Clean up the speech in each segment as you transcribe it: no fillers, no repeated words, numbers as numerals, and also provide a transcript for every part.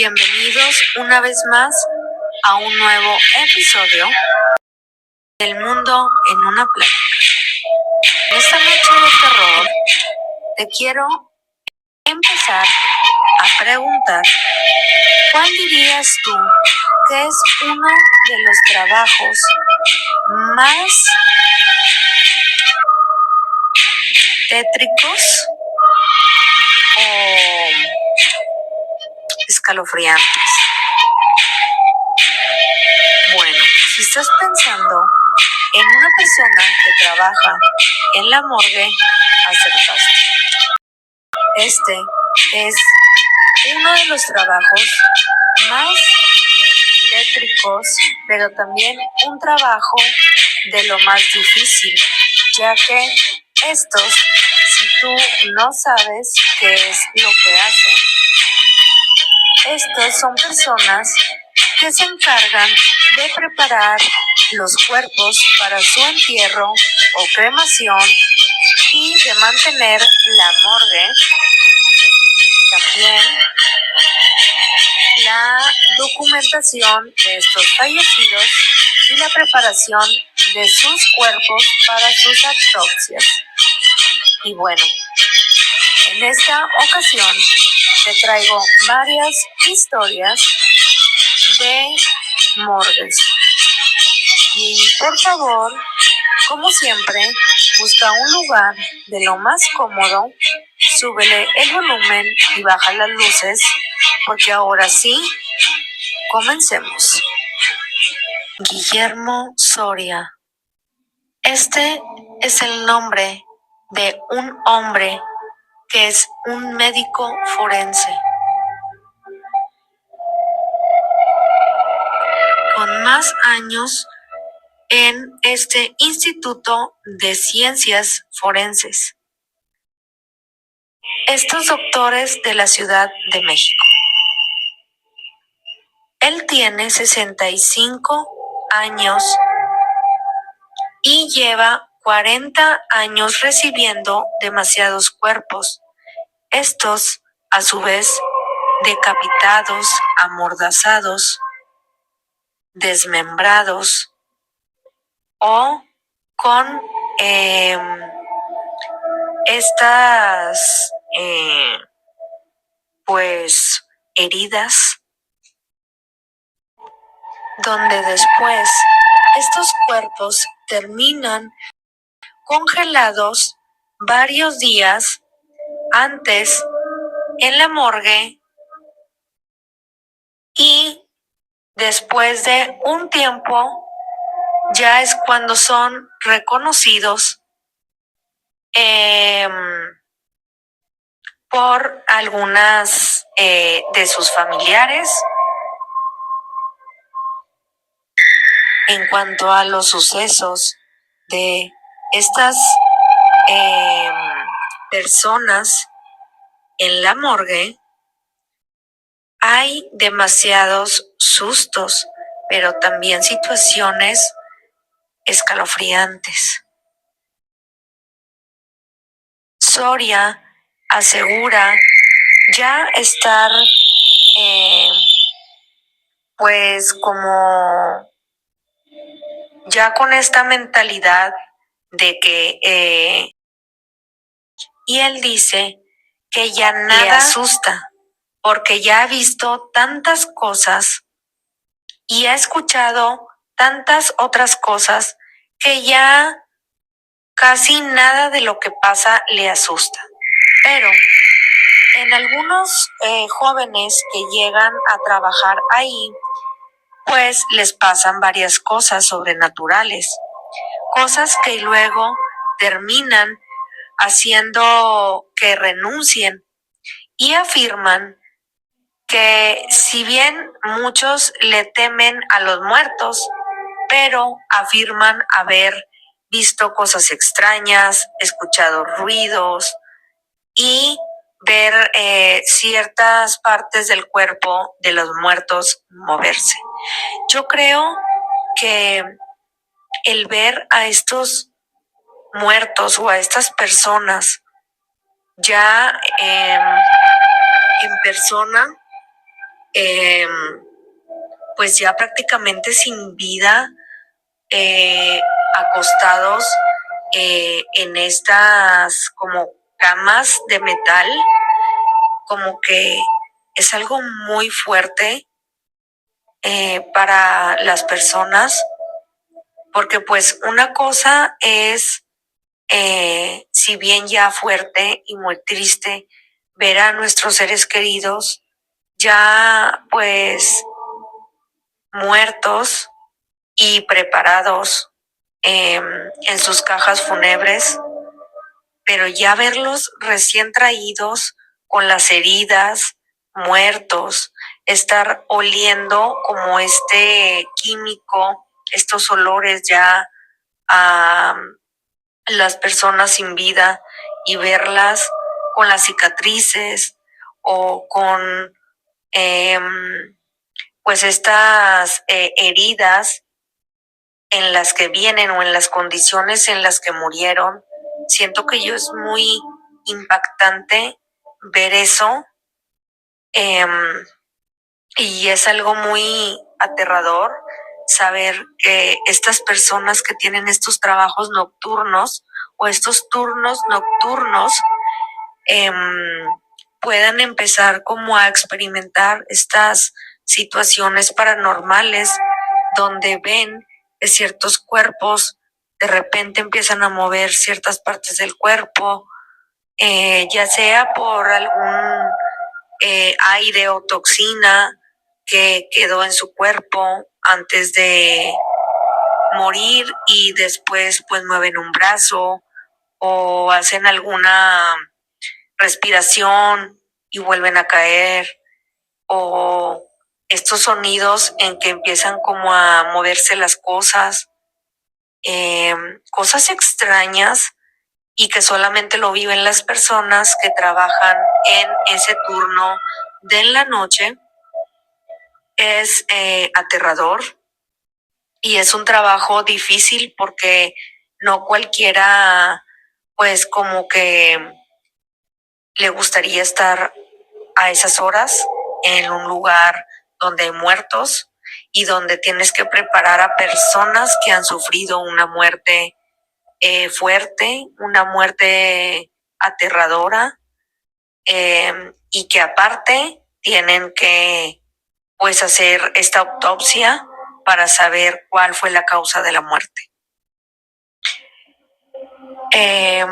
bienvenidos una vez más a un nuevo episodio del Mundo en una Plática. En esta noche de terror te quiero empezar a preguntar, ¿cuál dirías tú que es uno de los trabajos más tétricos o escalofriantes? Bueno, si estás pensando en una persona que trabaja en la morgue, acertaste. Este es uno de los trabajos más tétricos, pero también un trabajo de lo más difícil, ya que estos, si tú no sabes qué es lo que hacen, estos son personas que se encargan de preparar los cuerpos para su entierro o cremación y de mantener la morgue, también la documentación de estos fallecidos y la preparación de sus cuerpos para sus autopsias. Y bueno, en esta ocasión te traigo varias historias de morgues. Y por favor, como siempre, busca un lugar de lo más cómodo, súbele el volumen y baja las luces, porque ahora sí, comencemos. Guillermo Soria. Este es el nombre de un hombre que es un médico forense. Con más años en este Instituto de Ciencias Forenses. Estos doctores de la Ciudad de México. Él tiene 65 años y lleva 40 años recibiendo demasiados cuerpos. Estos, a su vez, decapitados, amordazados, desmembrados o con estas heridas, donde después estos cuerpos terminan congelados varios días antes en la morgue y después de un tiempo ya es cuando son reconocidos por algunas de sus familiares. En cuanto a los sucesos de estas personas en la morgue, hay demasiados sustos, pero también situaciones escalofriantes. Soria asegura ya estar como ya con esta mentalidad de que y él dice que ya nada le asusta porque ya ha visto tantas cosas y ha escuchado tantas otras cosas que ya casi nada de lo que pasa le asusta. Pero en algunos jóvenes que llegan a trabajar ahí, pues les pasan varias cosas sobrenaturales, cosas que luego terminan haciendo que renuncien y afirman que si bien muchos le temen a los muertos, pero afirman haber visto cosas extrañas, escuchado ruidos y ver ciertas partes del cuerpo de los muertos moverse. Yo creo que el ver a estos muertos o a estas personas ya en persona pues ya prácticamente sin vida, acostados en estas como camas de metal, como que es algo muy fuerte para las personas, porque pues una cosa es, si bien ya fuerte y muy triste, ver a nuestros seres queridos ya pues muertos y preparados en sus cajas fúnebres, pero ya verlos recién traídos con las heridas, muertos, estar oliendo como este químico, estos olores ya a las personas sin vida, y verlas con las cicatrices o con pues estas heridas en las que vienen o en las condiciones en las que murieron. Siento que yo es muy impactante ver eso, eh, y es algo muy aterrador saber que estas personas que tienen estos trabajos nocturnos o estos turnos nocturnos eh, puedan empezar como a experimentar estas situaciones paranormales donde ven que ciertos cuerpos de repente empiezan a mover ciertas partes del cuerpo, ya sea por algún aire o toxina que quedó en su cuerpo antes de morir y después pues mueven un brazo o hacen alguna respiración y vuelven a caer, o estos sonidos en que empiezan como a moverse las cosas, cosas extrañas y que solamente lo viven las personas que trabajan en ese turno de la noche. Es aterrador y es un trabajo difícil porque no cualquiera pues como que le gustaría estar a esas horas en un lugar donde hay muertos y donde tienes que preparar a personas que han sufrido una muerte fuerte, una muerte aterradora, y que aparte tienen que pues hacer esta autopsia para saber cuál fue la causa de la muerte. Eh,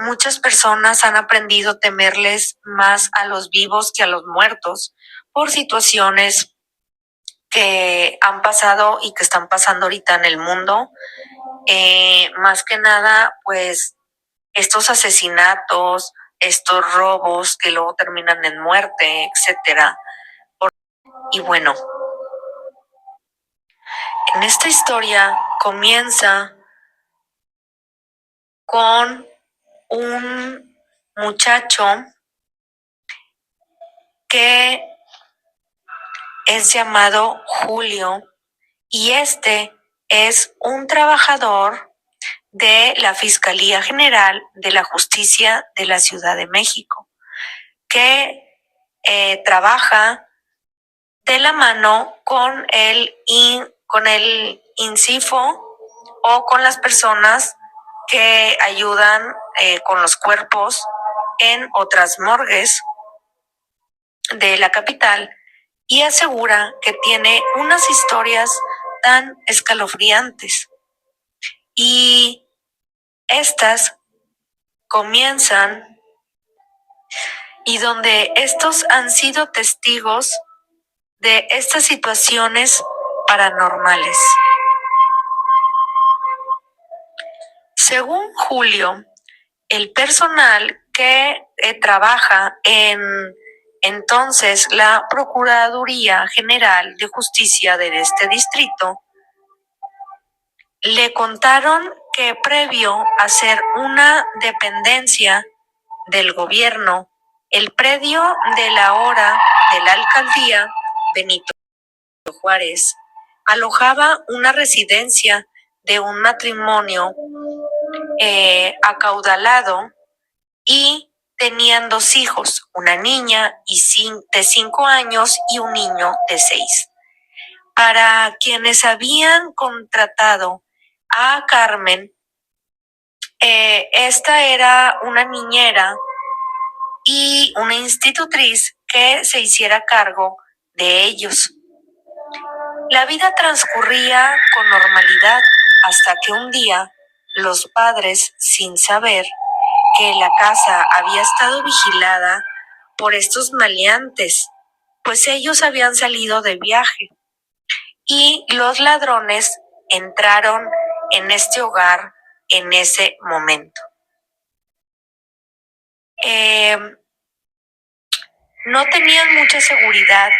Muchas personas han aprendido a temerles más a los vivos que a los muertos por situaciones que han pasado y que están pasando ahorita en el mundo. Más que nada, pues estos asesinatos, estos robos que luego terminan en muerte, etcétera. Y bueno, en esta historia comienza con un muchacho que es llamado Julio, y este es un trabajador de la Fiscalía General de la Justicia de la Ciudad de México, que trabaja de la mano con con el INCIFO o con las personas que ayudan con los cuerpos en otras morgues de la capital, y asegura que tiene unas historias tan escalofriantes. Y estas comienzan y donde estos han sido testigos de estas situaciones paranormales. Según Julio, el personal que trabaja en entonces la Procuraduría General de Justicia de este distrito le contaron que previo a ser una dependencia del gobierno, el predio de la hora de la alcaldía Benito Juárez alojaba una residencia de un matrimonio acaudalado, y tenían 2 hijos, una niña de 5 años y un niño de 6. Para quienes habían contratado a Carmen, esta era una niñera y una institutriz que se hiciera cargo de ellos. La vida transcurría con normalidad hasta que un día los padres, sin saber que la casa había estado vigilada por estos maleantes, pues ellos habían salido de viaje y los ladrones entraron en este hogar en ese momento. No tenían mucha seguridad,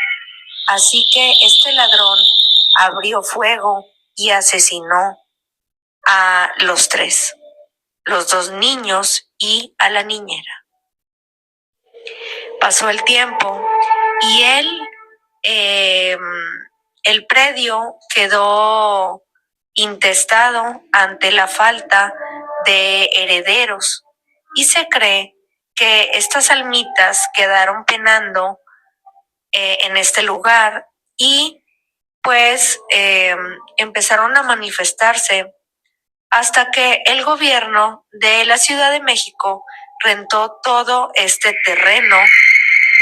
así que este ladrón abrió fuego y asesinó a los 3, los 2 niños y a la niñera. Pasó el tiempo y el predio quedó intestado ante la falta de herederos y se cree que estas almitas quedaron penando en este lugar y pues empezaron a manifestarse hasta que el gobierno de la Ciudad de México rentó todo este terreno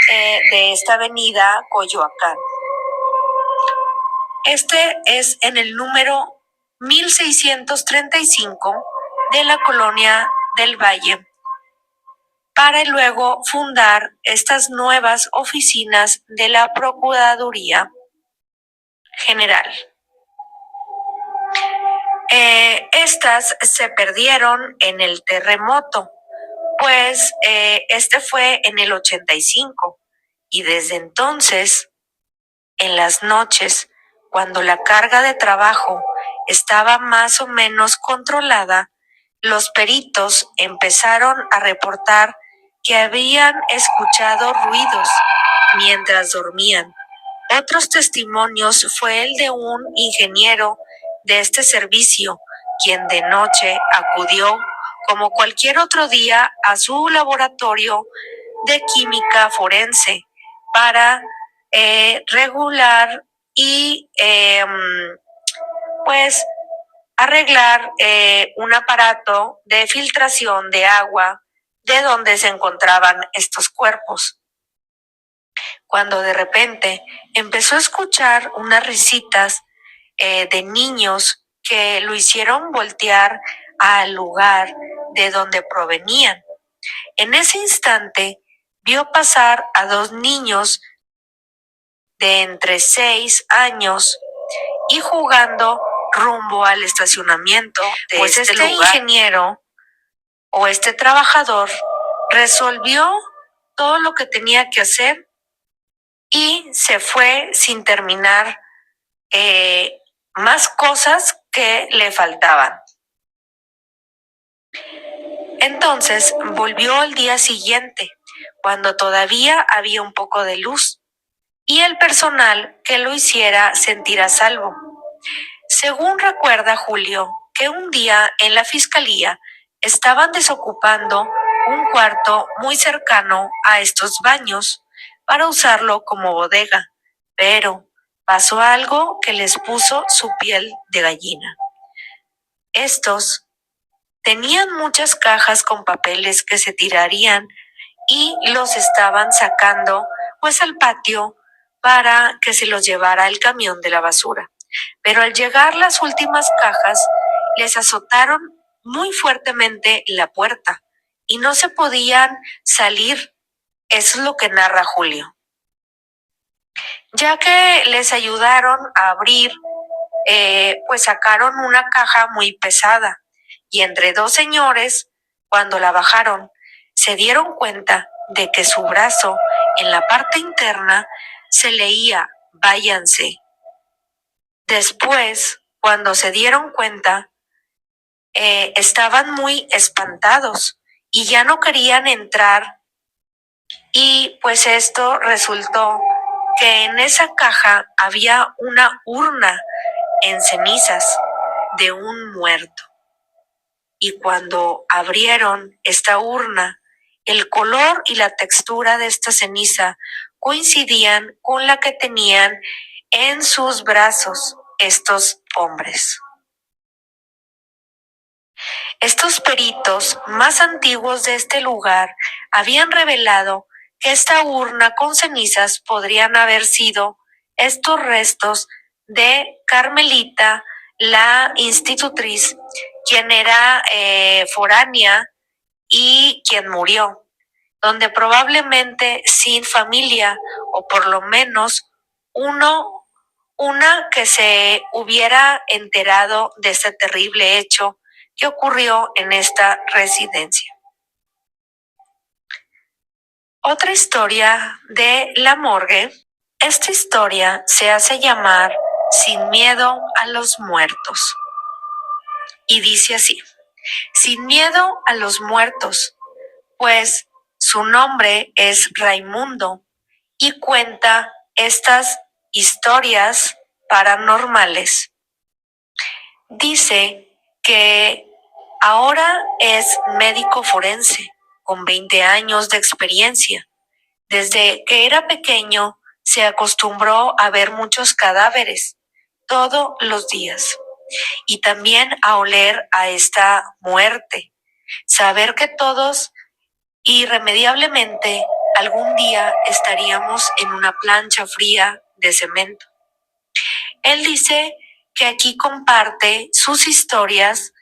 de esta avenida Coyoacán. Este es en el número 1635 de la colonia del Valle, para luego fundar estas nuevas oficinas de la Procuraduría General. Estas se perdieron en el terremoto, pues este fue en el 85 y desde entonces, en las noches, cuando la carga de trabajo estaba más o menos controlada, los peritos empezaron a reportar que habían escuchado ruidos mientras dormían. Otros testimonios fue el de un ingeniero de este servicio, quien de noche acudió, como cualquier otro día, a su laboratorio de química forense para regular y pues arreglar un aparato de filtración de agua de donde se encontraban estos cuerpos. Cuando de repente empezó a escuchar unas risitas de niños que lo hicieron voltear al lugar de donde provenían. En ese instante vio pasar a 2 niños de entre 6 años y jugando rumbo al estacionamiento de pues este lugar. Ingeniero o este trabajador resolvió todo lo que tenía que hacer y se fue sin terminar más cosas que le faltaban. Entonces volvió al día siguiente, cuando todavía había un poco de luz, y el personal que lo hiciera sentir a salvo. Según recuerda Julio, que un día en la fiscalía estaban desocupando un cuarto muy cercano a estos baños para usarlo como bodega, pero pasó algo que les puso su piel de gallina. Estos tenían muchas cajas con papeles que se tirarían y los estaban sacando pues al patio para que se los llevara el camión de la basura. Pero al llegar las últimas cajas, les azotaron muy fuertemente la puerta y no se podían salir. Eso es lo que narra Julio. Ya que les ayudaron a abrir, pues sacaron una caja muy pesada y entre 2 señores, cuando la bajaron, se dieron cuenta de que su brazo en la parte interna se leía "váyanse". Después, cuando se dieron cuenta, estaban muy espantados y ya no querían entrar, y pues esto resultó que en esa caja había una urna en cenizas de un muerto. Y cuando abrieron esta urna El color y la textura de esta ceniza coincidían con la que tenían en sus brazos estos hombres. Estos peritos más antiguos de este lugar habían revelado que esta urna con cenizas podrían haber sido estos restos de Carmelita, la institutriz, quien era foránea y quien murió, donde probablemente sin familia o por lo menos una que se hubiera enterado de este terrible hecho que ocurrió en esta residencia. Otra historia de la morgue. Esta historia se hace llamar Sin miedo a los muertos. Y dice así: Sin miedo a los muertos, pues su nombre es Raimundo y cuenta estas historias paranormales. Dice que ahora es médico forense con 20 años de experiencia. Desde que era pequeño se acostumbró a ver muchos cadáveres todos los días y también a oler a esta muerte, saber que todos irremediablemente algún día estaríamos en una plancha fría de cemento. Él dice que aquí comparte sus historias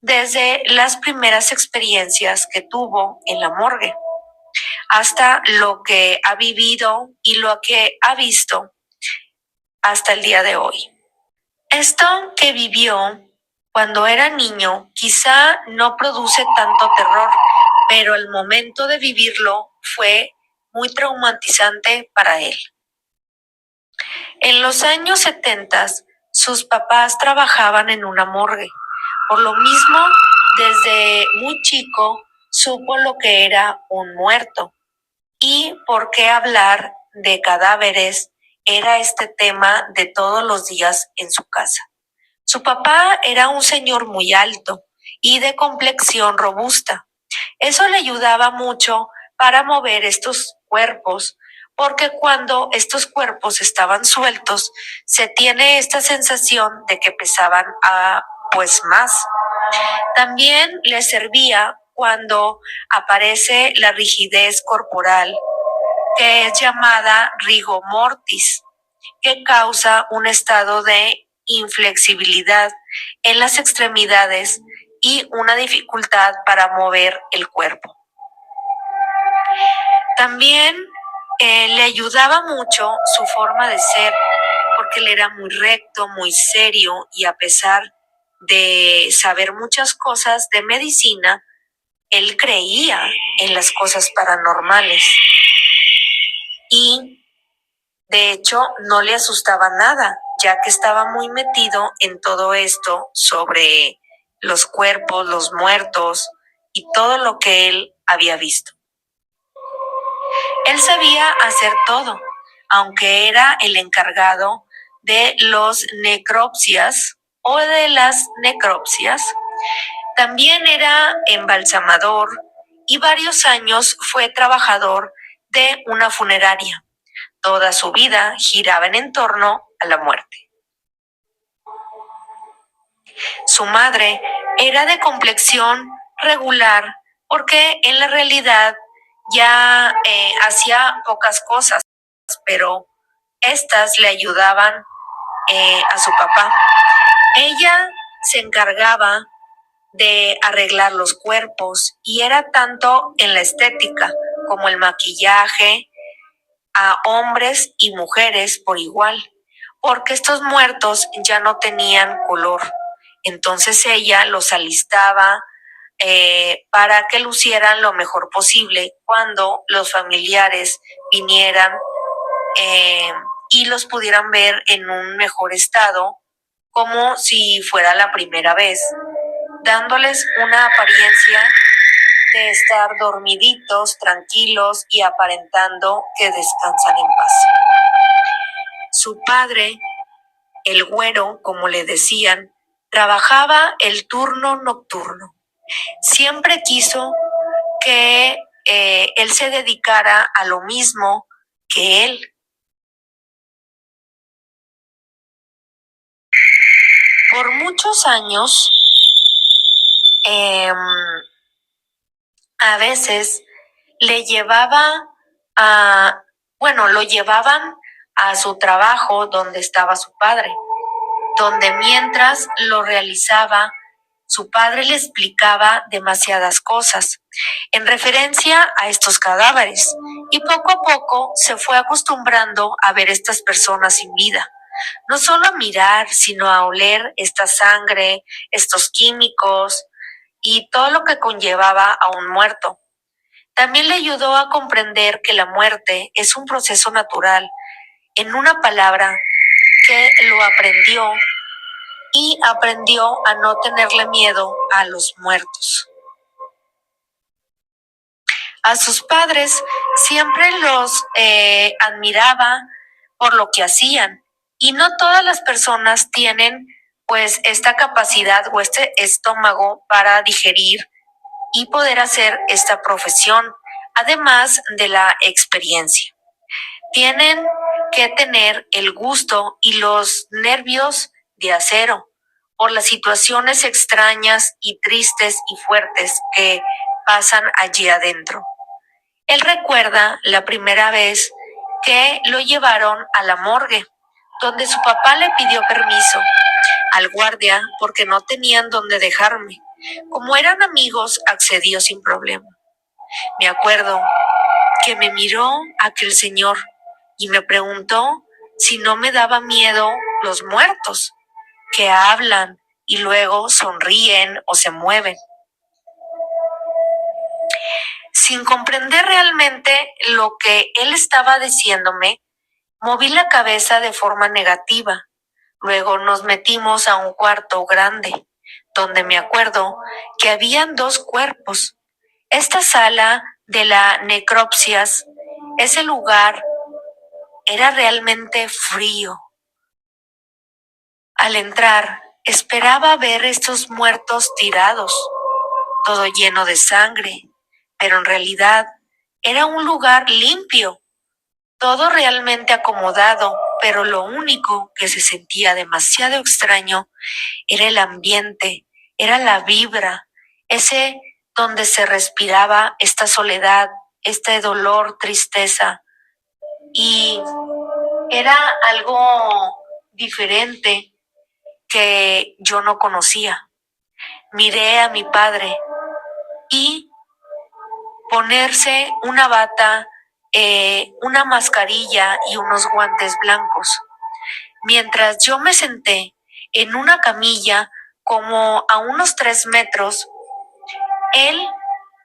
desde las primeras experiencias que tuvo en la morgue hasta lo que ha vivido y lo que ha visto hasta el día de hoy. Esto que vivió cuando era niño quizá no produce tanto terror, pero el momento de vivirlo fue muy traumatizante para él. En los años 70, sus papás trabajaban en una morgue. Por lo mismo, desde muy chico supo lo que era un muerto y por qué hablar de cadáveres era este tema de todos los días en su casa. Su papá era un señor muy alto y de complexión robusta. Eso le ayudaba mucho para mover estos cuerpos, porque cuando estos cuerpos estaban sueltos, se tiene esta sensación de que pesaban pues más. También le servía cuando aparece la rigidez corporal, que es llamada rigor mortis, que causa un estado de inflexibilidad en las extremidades y una dificultad para mover el cuerpo. También le ayudaba mucho su forma de ser, porque él era muy recto, muy serio y a pesar de saber muchas cosas de medicina, él creía en las cosas paranormales y de hecho no le asustaba nada, ya que estaba muy metido en todo esto sobre los cuerpos, los muertos y todo lo que él había visto. Él sabía hacer todo, aunque era el encargado de los necropsias o de las necropsias. También era embalsamador y varios años fue trabajador de una funeraria. Toda su vida giraba en torno a la muerte. Su madre era de complexión regular porque en la realidad ya hacía pocas cosas, pero estas le ayudaban a su papá. Ella se encargaba de arreglar los cuerpos y era tanto en la estética como el maquillaje a hombres y mujeres por igual, porque estos muertos ya no tenían color. Entonces ella los alistaba para que lucieran lo mejor posible cuando los familiares vinieran y los pudieran ver en un mejor estado, como si fuera la primera vez, dándoles una apariencia de estar dormiditos, tranquilos y aparentando que descansan en paz. Su padre, el güero, como le decían, trabajaba el turno nocturno. Siempre quiso que él se dedicara a lo mismo que él. Por muchos años, a veces le llevaba lo llevaban a su trabajo donde estaba su padre, donde mientras lo realizaba, su padre le explicaba demasiadas cosas en referencia a estos cadáveres y poco a poco se fue acostumbrando a ver estas personas sin vida. No solo a mirar, sino a oler esta sangre, estos químicos y todo lo que conllevaba a un muerto. También le ayudó a comprender que la muerte es un proceso natural, en una palabra que lo aprendió y aprendió a no tenerle miedo a los muertos. A sus padres siempre los admiraba por lo que hacían y no todas las personas tienen pues esta capacidad o este estómago para digerir y poder hacer esta profesión, además de la experiencia. Tienen que tener el gusto y los nervios de acero por las situaciones extrañas y tristes y fuertes que pasan allí adentro. Él recuerda la primera vez que lo llevaron a la morgue, donde su papá le pidió permiso al guardia porque no tenían dónde dejarme. Como eran amigos, accedió sin problema. Me acuerdo que me miró aquel señor y me preguntó si no me daba miedo los muertos, que hablan y luego sonríen o se mueven. Sin comprender realmente lo que él estaba diciéndome, moví la cabeza de forma negativa. Luego nos metimos a un cuarto grande, donde me acuerdo que habían 2 cuerpos. Esta sala de la necropsias, ese lugar era realmente frío. Al entrar, esperaba ver estos muertos tirados, todo lleno de sangre, pero en realidad era un lugar limpio, todo realmente acomodado, pero lo único que se sentía demasiado extraño era el ambiente, era la vibra, ese donde se respiraba esta soledad, este dolor, tristeza, y era algo diferente que yo no conocía. Miré a mi padre y ponerse una bata, una mascarilla y unos guantes blancos. Mientras yo me senté en una camilla como a unos 3 metros, él,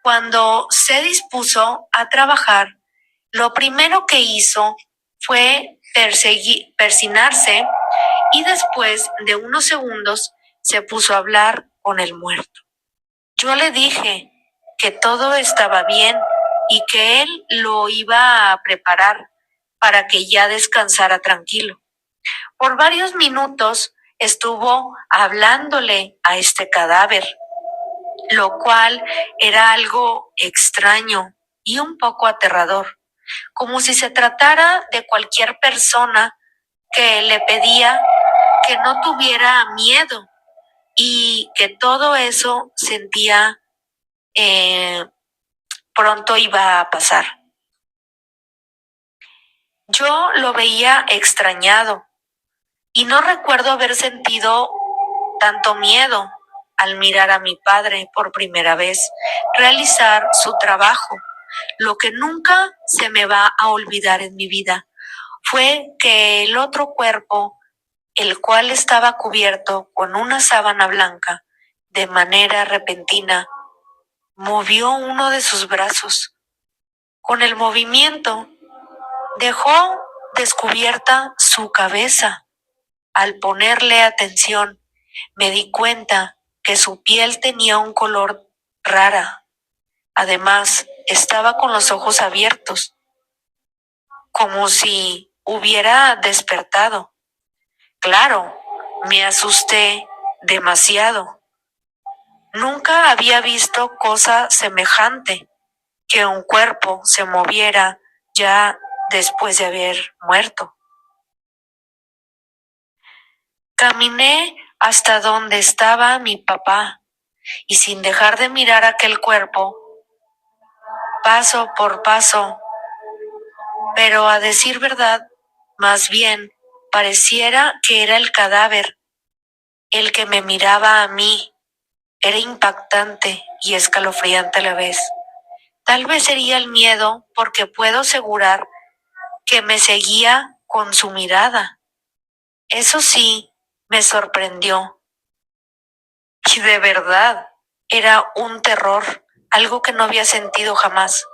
cuando se dispuso a trabajar, lo primero que hizo fue persignarse y después de unos segundos se puso a hablar con el muerto. Yo le dije que todo estaba bien y que él lo iba a preparar para que ya descansara tranquilo. Por varios minutos estuvo hablándole a este cadáver, lo cual era algo extraño y un poco aterrador, como si se tratara de cualquier persona que le pedía que no tuviera miedo y que todo eso sentía pronto iba a pasar. Yo lo veía extrañado y no recuerdo haber sentido tanto miedo al mirar a mi padre por primera vez realizar su trabajo. Lo que nunca se me va a olvidar en mi vida fue que el otro cuerpo, el cual estaba cubierto con una sábana blanca, de manera repentina, movió uno de sus brazos. Con el movimiento, dejó descubierta su cabeza. Al ponerle atención, me di cuenta que su piel tenía un color rara. Además, estaba con los ojos abiertos, como si hubiera despertado. Claro, me asusté demasiado. Nunca había visto cosa semejante que un cuerpo se moviera ya después de haber muerto. Caminé hasta donde estaba mi papá y sin dejar de mirar aquel cuerpo, paso por paso, pero a decir verdad, más bien pareciera que era el cadáver el que me miraba a mí. Era impactante y escalofriante a la vez. Tal vez sería el miedo, porque puedo asegurar que me seguía con su mirada. Eso sí, me sorprendió. Y de verdad, era un terror, algo que no había sentido jamás,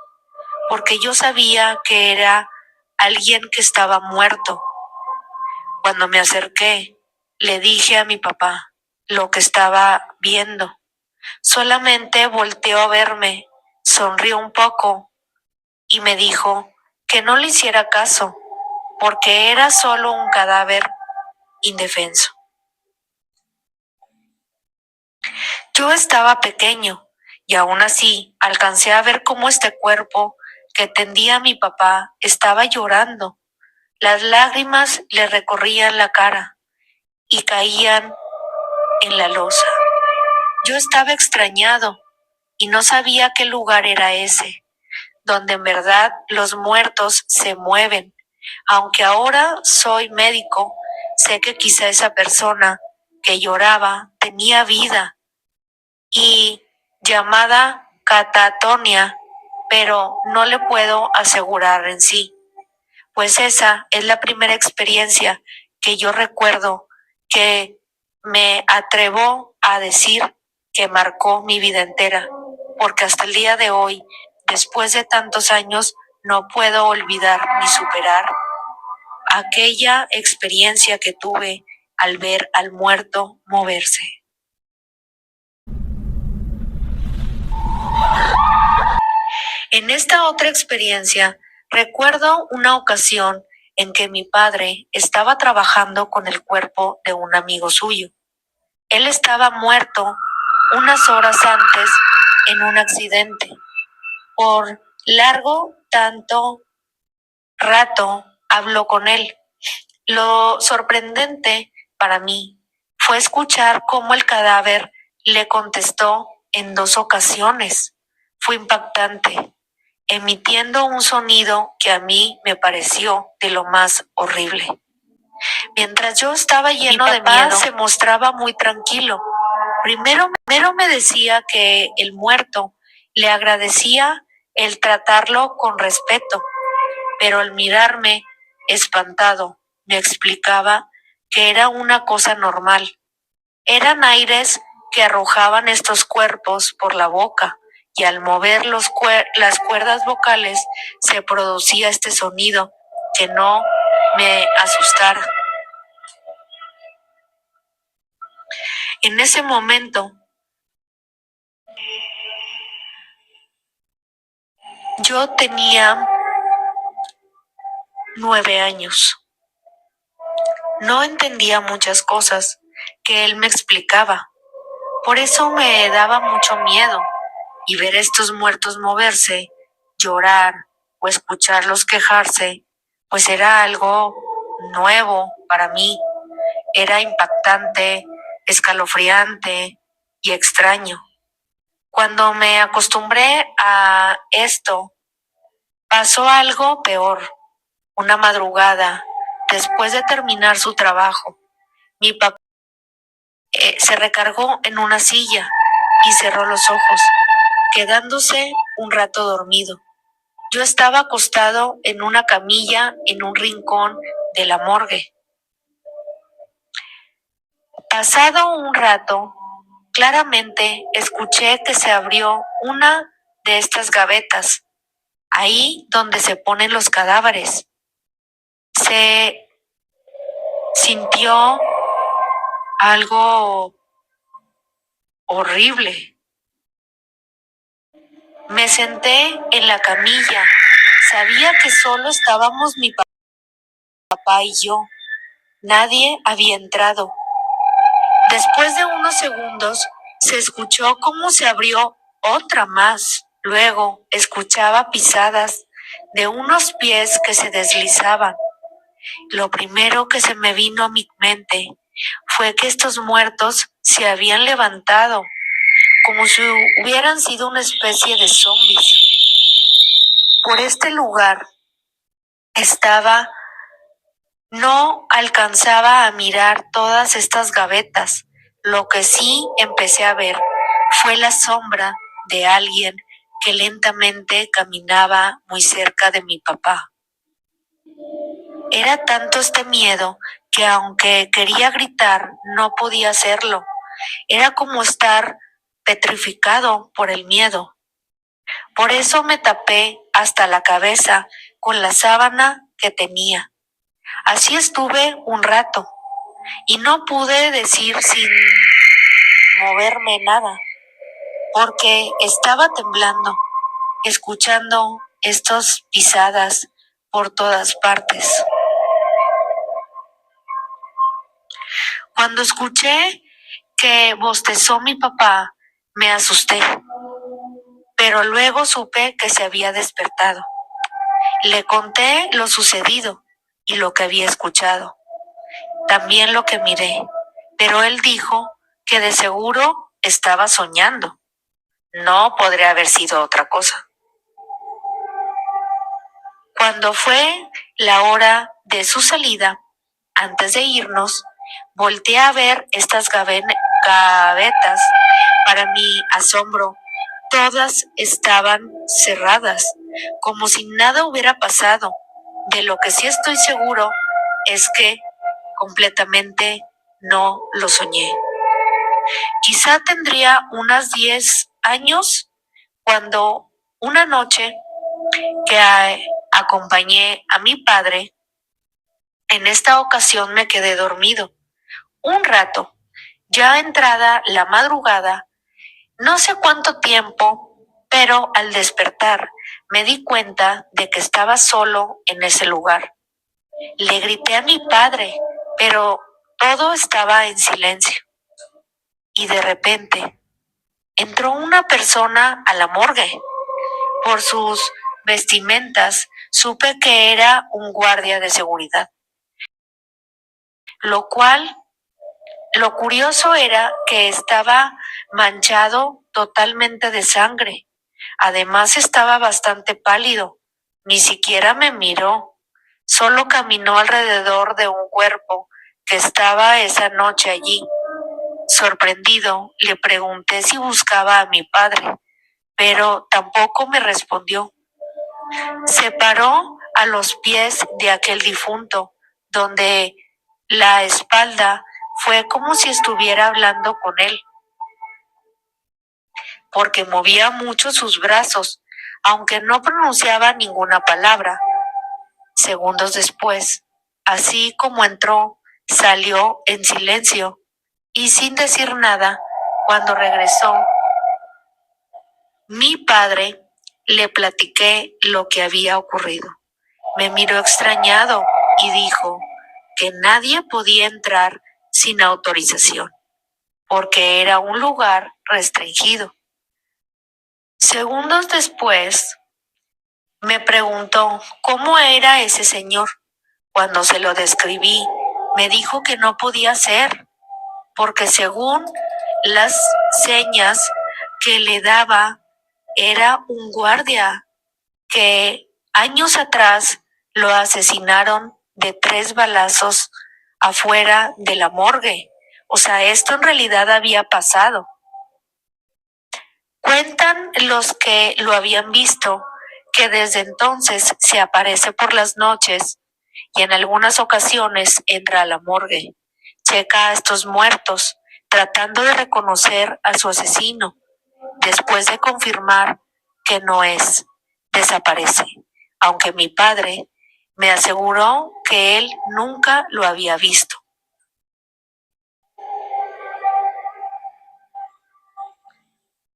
porque yo sabía que era alguien que estaba muerto. Cuando me acerqué, le dije a mi papá lo que estaba viendo. Solamente volteó a verme, sonrió un poco y me dijo que no le hiciera caso, porque era solo un cadáver indefenso. Yo estaba pequeño y aún así alcancé a ver cómo este cuerpo que tendía a mi papá estaba llorando. Las lágrimas le recorrían la cara y caían en la losa. Yo estaba extrañado y no sabía qué lugar era ese, donde en verdad los muertos se mueven. Aunque ahora soy médico, sé que quizá esa persona que lloraba tenía vida y llamada catatonia, pero no le puedo asegurar en sí, pues esa es la primera experiencia que yo recuerdo que me atrevo a decir que marcó mi vida entera, porque hasta el día de hoy, después de tantos años, no puedo olvidar ni superar aquella experiencia que tuve al ver al muerto moverse. En esta otra experiencia, recuerdo una ocasión en que mi padre estaba trabajando con el cuerpo de un amigo suyo. Él estaba muerto unas horas antes en un accidente. Por largo tanto rato habló con él. Lo sorprendente para mí fue escuchar cómo el cadáver le contestó en 2 ocasiones. Fue impactante, emitiendo un sonido que a mí me pareció de lo más horrible. Mientras yo estaba lleno de miedo, se mostraba muy tranquilo. Primero me decía que el muerto le agradecía el tratarlo con respeto, pero al mirarme espantado, me explicaba que era una cosa normal. Eran aires que arrojaban estos cuerpos por la boca y al mover las cuerdas vocales se producía este sonido que no me asustara. En ese momento, yo tenía 9 años. No entendía muchas cosas que él me explicaba. Por eso me daba mucho miedo y ver estos muertos moverse, llorar o escucharlos quejarse, pues era algo nuevo para mí. Era impactante, escalofriante y extraño. Cuando me acostumbré a esto, pasó algo peor. Una madrugada, después de terminar su trabajo, mi papá se recargó en una silla y cerró los ojos, quedándose un rato dormido. Yo estaba acostado en una camilla en un rincón de la morgue. Pasado un rato, claramente escuché que se abrió una de estas gavetas, ahí donde se ponen los cadáveres. Se sintió algo horrible. Me senté en la camilla. Sabía que solo estábamos mi papá y yo. Nadie había entrado. Después de unos segundos, se escuchó cómo se abrió otra más. Luego escuchaba pisadas de unos pies que se deslizaban. Lo primero que se me vino a mi mente fue que estos muertos se habían levantado, como si hubieran sido una especie de zombies. Por este lugar estaba, no alcanzaba a mirar todas estas gavetas. Lo que sí empecé a ver fue la sombra de alguien que lentamente caminaba muy cerca de mi papá. Era tanto este miedo que aunque quería gritar, no podía hacerlo. Era como estar petrificado por el miedo. Por eso me tapé hasta la cabeza con la sábana que tenía. Así estuve un rato y no pude decir sin moverme nada, porque estaba temblando, escuchando estas pisadas por todas partes. Cuando escuché que bostezó mi papá, me asusté, pero luego supe que se había despertado. Le conté lo sucedido y lo que había escuchado, también lo que miré, pero él dijo que de seguro estaba soñando. No podría haber sido otra cosa. Cuando fue la hora de su salida, antes de irnos, volteé a ver estas gavetas. Para mi asombro, todas estaban cerradas, como si nada hubiera pasado. De lo que sí estoy seguro es que completamente no lo soñé. Quizá tendría unos 10 años cuando una noche que acompañé a mi padre, en esta ocasión me quedé dormido un rato. Ya entrada la madrugada, no sé cuánto tiempo, pero al despertar me di cuenta de que estaba solo en ese lugar. Le grité a mi padre, pero todo estaba en silencio. Y de repente entró una persona a la morgue. Por sus vestimentas supe que era un guardia de seguridad. Lo curioso era que estaba manchado totalmente de sangre. Además estaba bastante pálido. Ni siquiera me miró. Solo caminó alrededor de un cuerpo que estaba esa noche allí. Sorprendido, le pregunté si buscaba a mi padre, pero tampoco me respondió. Se paró a los pies de aquel difunto, donde la espalda fue como si estuviera hablando con él, porque movía mucho sus brazos, aunque no pronunciaba ninguna palabra. Segundos después, así como entró, salió en silencio y sin decir nada. Cuando regresó, mi padre le platiqué lo que había ocurrido. Me miró extrañado y dijo que nadie podía entrar sin autorización, porque era un lugar restringido. Segundos después, me preguntó cómo era ese señor. Cuando se lo describí, me dijo que no podía ser, porque según las señas que le daba, era un guardia que años atrás lo asesinaron de 3 balazos afuera de la morgue. O sea, esto en realidad había pasado. Cuentan los que lo habían visto que desde entonces se aparece por las noches y en algunas ocasiones entra a la morgue, checa a estos muertos, tratando de reconocer a su asesino. Después de confirmar que no es, desaparece, aunque mi padre me aseguró que él nunca lo había visto.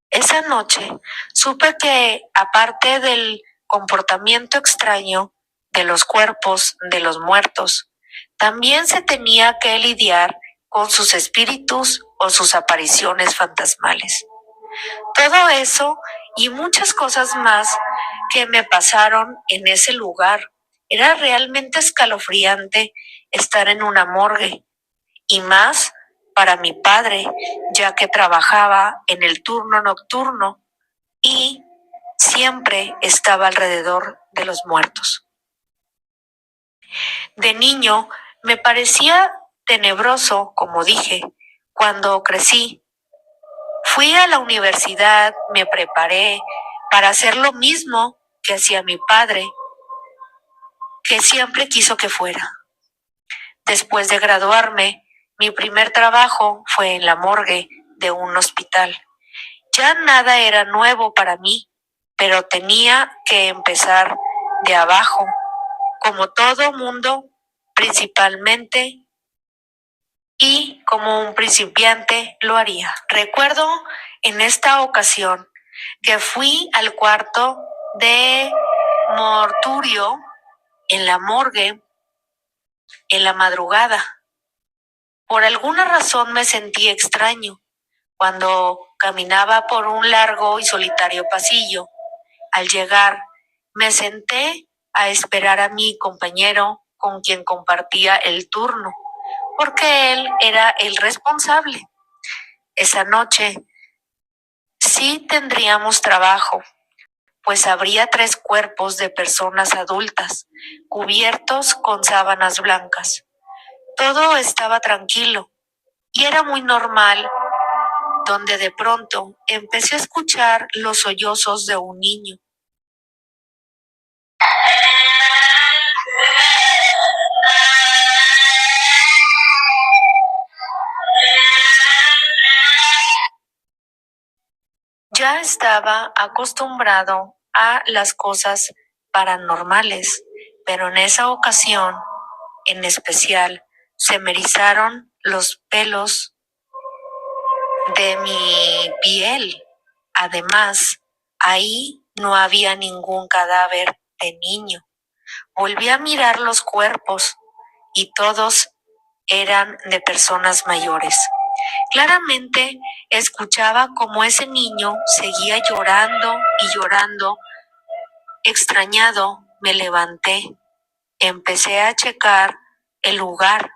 Esa noche supe que, aparte del comportamiento extraño de los cuerpos de los muertos, también se tenía que lidiar con sus espíritus o sus apariciones fantasmales. Todo eso y muchas cosas más que me pasaron en ese lugar. Era realmente escalofriante estar en una morgue, y más para mi padre, ya que trabajaba en el turno nocturno y siempre estaba alrededor de los muertos. De niño me parecía tenebroso, como dije. Cuando crecí, fui a la universidad, me preparé para hacer lo mismo que hacía mi padre, que siempre quiso que fuera. Después de graduarme, mi primer trabajo fue en la morgue de un hospital. Ya nada era nuevo para mí, pero tenía que empezar de abajo, como todo mundo, principalmente, y como un principiante lo haría. Recuerdo en esta ocasión que fui al cuarto de mortuorio en la morgue en la madrugada. Por alguna razón me sentí extraño cuando caminaba por un largo y solitario pasillo. Al llegar, me senté a esperar a mi compañero con quien compartía el turno, porque él era el responsable. Esa noche sí tendríamos trabajo, pues habría 3 cuerpos de personas adultas, cubiertos con sábanas blancas. Todo estaba tranquilo y era muy normal, donde de pronto empecé a escuchar los sollozos de un niño. Ya estaba acostumbrado a las cosas paranormales, pero en esa ocasión, en especial, se me erizaron los pelos de mi piel. Además, ahí no había ningún cadáver de niño. Volví a mirar los cuerpos y todos eran de personas mayores. Claramente escuchaba cómo ese niño seguía llorando y llorando. Extrañado, me levanté. Empecé a checar el lugar,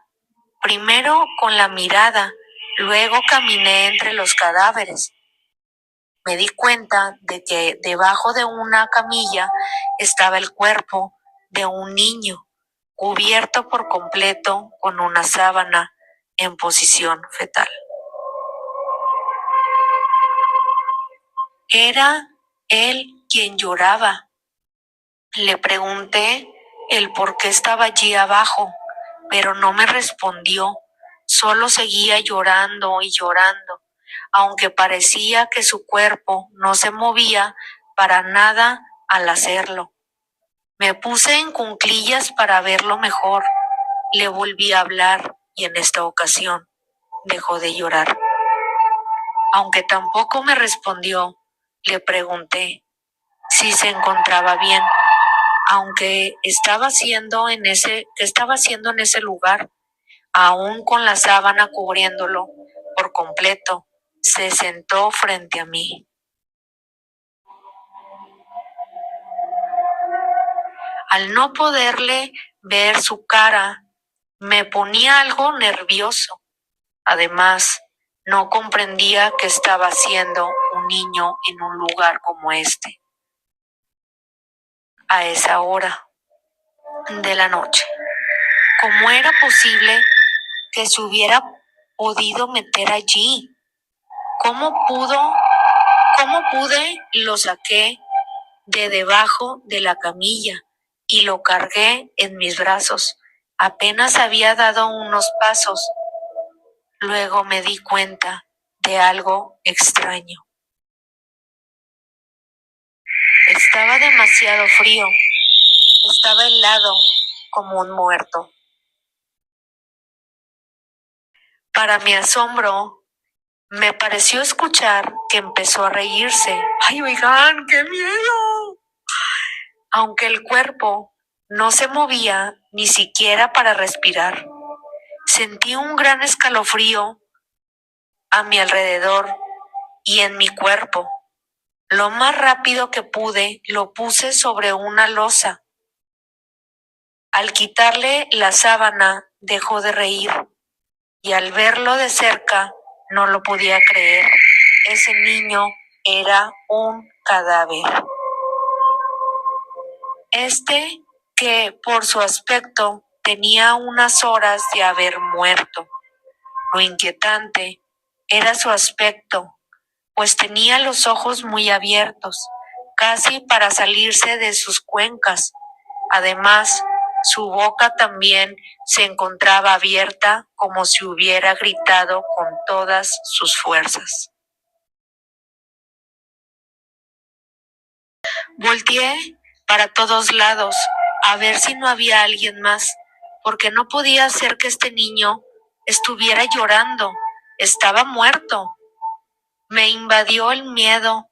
primero con la mirada, luego caminé entre los cadáveres. Me di cuenta de que debajo de una camilla estaba el cuerpo de un niño, cubierto por completo con una sábana en posición fetal. Era él quien lloraba. Le pregunté el por qué estaba allí abajo, pero no me respondió. Solo seguía llorando y llorando, aunque parecía que su cuerpo no se movía para nada al hacerlo. Me puse en cuclillas para verlo mejor. Le volví a hablar y en esta ocasión dejó de llorar. Aunque tampoco me respondió, le pregunté si se encontraba bien, aunque qué estaba haciendo en ese lugar, aún con la sábana cubriéndolo por completo. Se sentó frente a mí. Al no poderle ver su cara, me ponía algo nervioso. Además, no comprendía qué estaba haciendo un niño en un lugar como este, a esa hora de la noche. ¿Cómo era posible que se hubiera podido meter allí? ¿Cómo pude? Lo saqué de debajo de la camilla y lo cargué en mis brazos. Apenas había dado unos pasos. Luego me di cuenta de algo extraño. Estaba demasiado frío. Estaba helado como un muerto. Para mi asombro, me pareció escuchar que empezó a reírse. ¡Ay, oigan, qué miedo! Aunque el cuerpo no se movía ni siquiera para respirar. Sentí un gran escalofrío a mi alrededor y en mi cuerpo. Lo más rápido que pude, lo puse sobre una losa. Al quitarle la sábana, dejó de reír, y al verlo de cerca, no lo podía creer. Ese niño era un cadáver. Que por su aspecto tenía unas horas de haber muerto. Lo inquietante era su aspecto, pues tenía los ojos muy abiertos, casi para salirse de sus cuencas. Además, su boca también se encontraba abierta, como si hubiera gritado con todas sus fuerzas. Volteé para todos lados a ver si no había alguien más, porque no podía ser que este niño estuviera llorando. Estaba muerto. Me invadió el miedo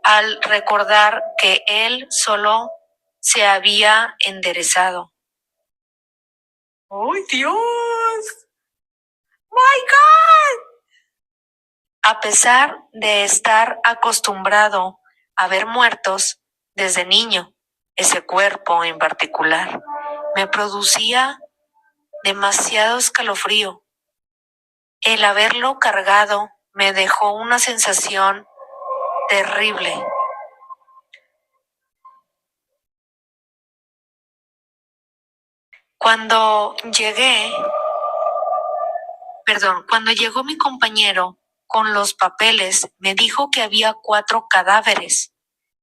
al recordar que él solo se había enderezado. ¡Ay, Dios! ¡My God! A pesar de estar acostumbrado a ver muertos desde niño, ese cuerpo en particular me producía demasiado escalofrío. El haberlo cargado me dejó una sensación terrible. Cuando llegó mi compañero con los papeles, me dijo que había 4 cadáveres,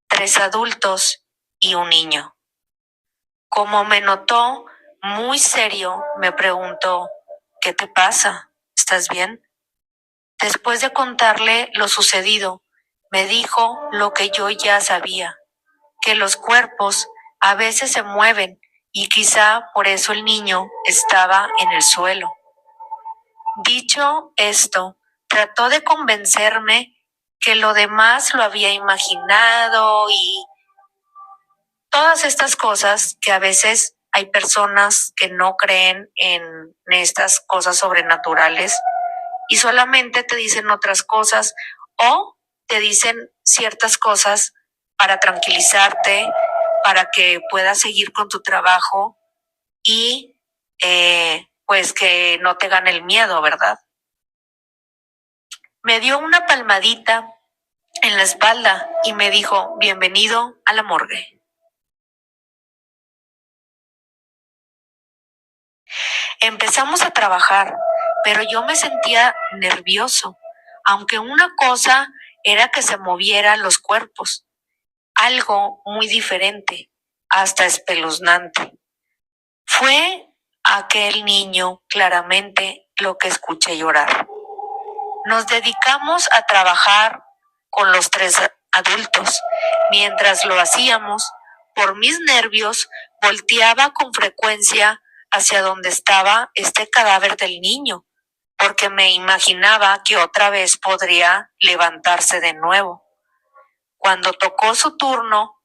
3 adultos y un niño. Como me notó muy serio, me preguntó, ¿qué te pasa? ¿Estás bien? Después de contarle lo sucedido, me dijo lo que yo ya sabía, que los cuerpos a veces se mueven y quizá por eso el niño estaba en el suelo. Dicho esto, trató de convencerme que lo demás lo había imaginado y todas estas cosas que a veces hay personas que no creen en estas cosas sobrenaturales y solamente te dicen otras cosas o te dicen ciertas cosas para tranquilizarte, para que puedas seguir con tu trabajo y pues que no te gane el miedo, ¿verdad? Me dio una palmadita en la espalda y me dijo, bienvenido a la morgue. Empezamos a trabajar, pero yo me sentía nervioso, aunque una cosa era que se movieran los cuerpos, algo muy diferente, hasta espeluznante. Fue aquel niño claramente lo que escuché llorar. Nos dedicamos a trabajar con los 3 adultos. Mientras lo hacíamos, por mis nervios, volteaba con frecuencia hacia donde estaba este cadáver del niño, porque me imaginaba que otra vez podría levantarse de nuevo. Cuando tocó su turno,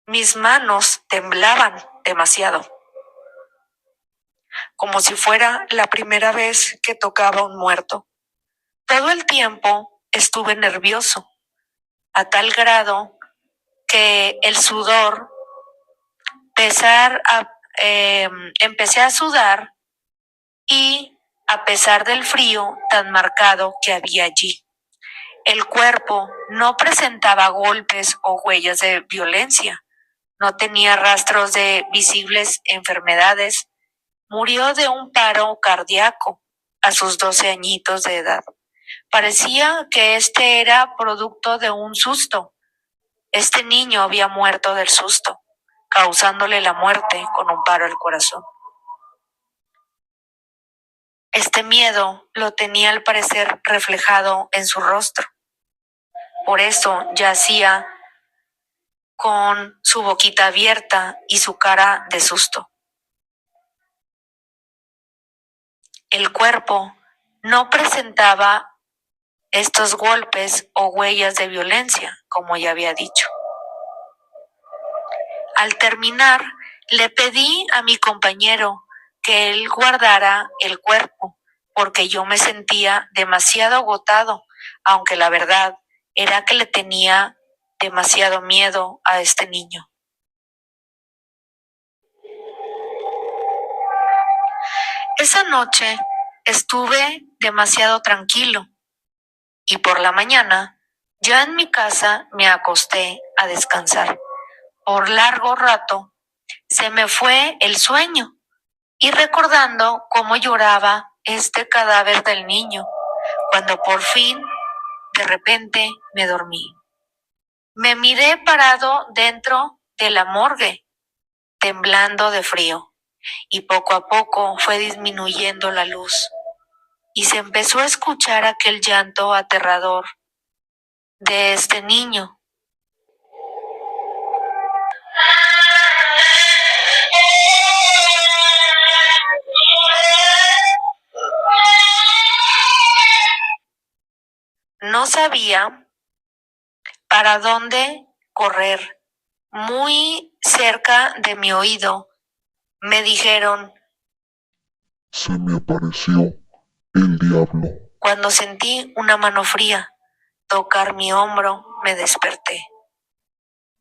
mis manos temblaban demasiado, como si fuera la primera vez que tocaba a un muerto. Todo el tiempo estuve nervioso, a tal grado que el sudor, empecé a sudar y a pesar del frío tan marcado que había allí. El cuerpo no presentaba golpes o huellas de violencia, no tenía rastros de visibles enfermedades. Murió de un paro cardíaco a sus 12 añitos de edad. Parecía que este era producto de un susto. Este niño había muerto del susto, causándole la muerte con un paro al corazón. Este miedo lo tenía al parecer reflejado en su rostro. Por eso yacía con su boquita abierta y su cara de susto. El cuerpo no presentaba estos golpes o huellas de violencia, como ya había dicho. Al terminar, le pedí a mi compañero que él guardara el cuerpo, porque yo me sentía demasiado agotado aunque la verdad era que le tenía demasiado miedo a este niño. Esa noche estuve demasiado tranquilo y por la mañana ya en mi casa me acosté a descansar. Por largo rato se me fue el sueño y recordando cómo lloraba este cadáver del niño, cuando por fin, de repente, me dormí. Me miré parado dentro de la morgue, temblando de frío, y poco a poco fue disminuyendo la luz, y se empezó a escuchar aquel llanto aterrador de este niño. No sabía para dónde correr. Muy cerca de mi oído me dijeron: Se me apareció el diablo. Cuando sentí una mano fría tocar mi hombro, me desperté.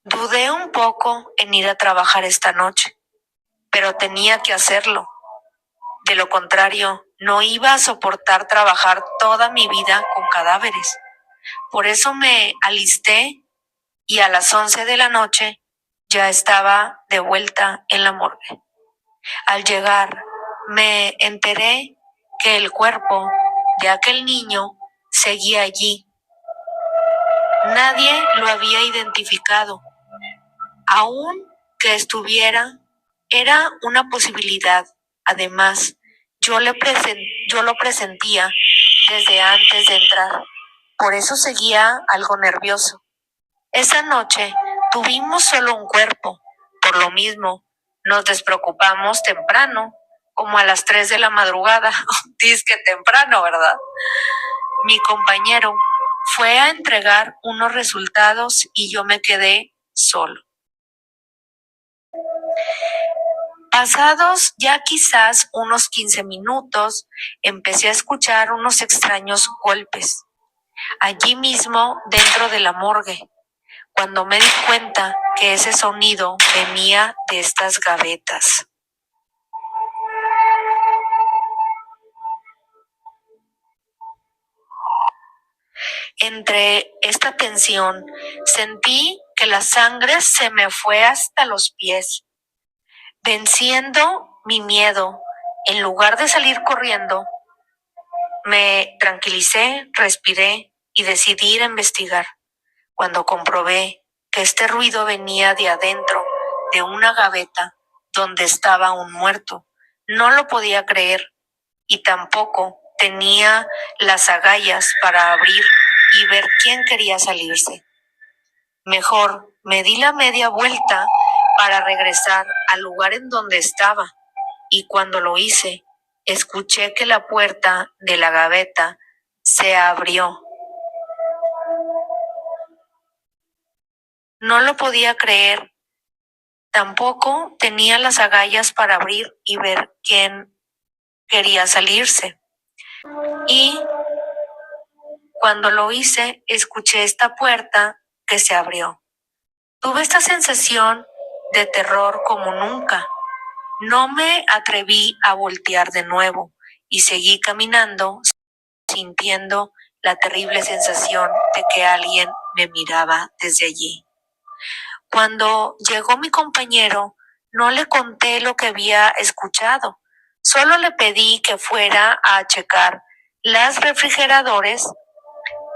Dudé un poco en ir a trabajar esta noche, pero tenía que hacerlo. De lo contrario, no iba a soportar trabajar toda mi vida con cadáveres. Por eso me alisté y a las 11 de la noche ya estaba de vuelta en la morgue. Al llegar, me enteré que el cuerpo de aquel niño seguía allí. Nadie lo había identificado. Aún que estuviera, era una posibilidad. Además, yo lo presentía desde antes de entrar. Por eso seguía algo nervioso. Esa noche tuvimos solo un cuerpo. Por lo mismo, nos despreocupamos temprano, como a las 3 de la madrugada. Disque temprano, ¿verdad? Mi compañero fue a entregar unos resultados y yo me quedé solo. Pasados ya quizás unos 15 minutos, empecé a escuchar unos extraños golpes, allí mismo dentro de la morgue, cuando me di cuenta que ese sonido venía de estas gavetas. Entre esta tensión, sentí que la sangre se me fue hasta los pies. Venciendo mi miedo, en lugar de salir corriendo, me tranquilicé, respiré y decidí ir a investigar. Cuando comprobé que este ruido venía de adentro de una gaveta donde estaba un muerto, no lo podía creer y tampoco tenía las agallas para abrir y ver quién quería salirse. Mejor me di la media vuelta para regresar al lugar en donde estaba y cuando lo hice, escuché que la puerta de la gaveta se abrió. No lo podía creer. Tampoco tenía las agallas para abrir y ver quién quería salirse. Y cuando lo hice, escuché esta puerta que se abrió. Tuve esta sensación de terror como nunca. No me atreví a voltear de nuevo y seguí caminando, sintiendo la terrible sensación de que alguien me miraba desde allí. Cuando llegó mi compañero, no le conté lo que había escuchado. Solo le pedí que fuera a checar los refrigeradores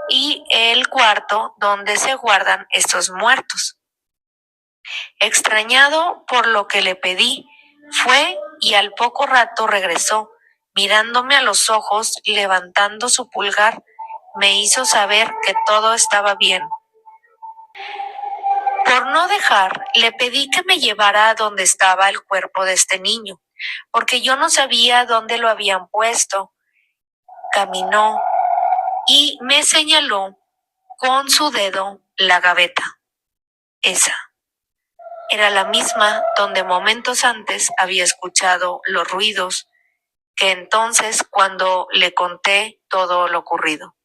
y el cuarto donde se guardan estos muertos. Extrañado por lo que le pedí, fue y al poco rato regresó, mirándome a los ojos, levantando su pulgar, me hizo saber que todo estaba bien. Por no dejar, le pedí que me llevara a donde estaba el cuerpo de este niño, porque yo no sabía dónde lo habían puesto. Caminó y me señaló con su dedo la gaveta. Esa era la misma donde momentos antes había escuchado los ruidos, que entonces cuando le conté todo lo ocurrido.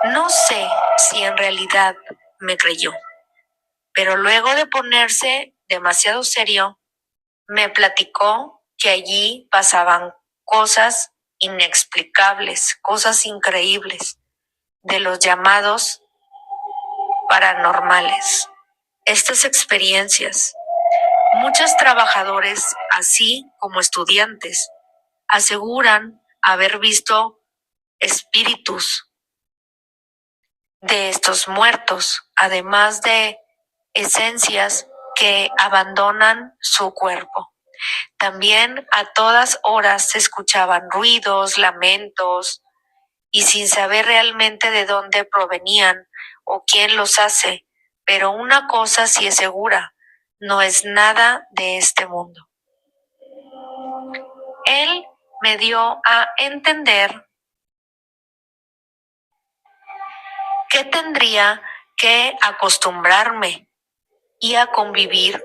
No sé si en realidad me creyó, pero luego de ponerse demasiado serio, me platicó que allí pasaban cosas inexplicables, cosas increíbles, de los llamados paranormales. Estas experiencias, muchos trabajadores, así como estudiantes, aseguran haber visto espíritus de estos muertos, además de esencias que abandonan su cuerpo. También a todas horas se escuchaban ruidos, lamentos, y sin saber realmente de dónde provenían o quién los hace, pero una cosa sí es segura, no es nada de este mundo. Él me dio a entender que tendría que acostumbrarme y a convivir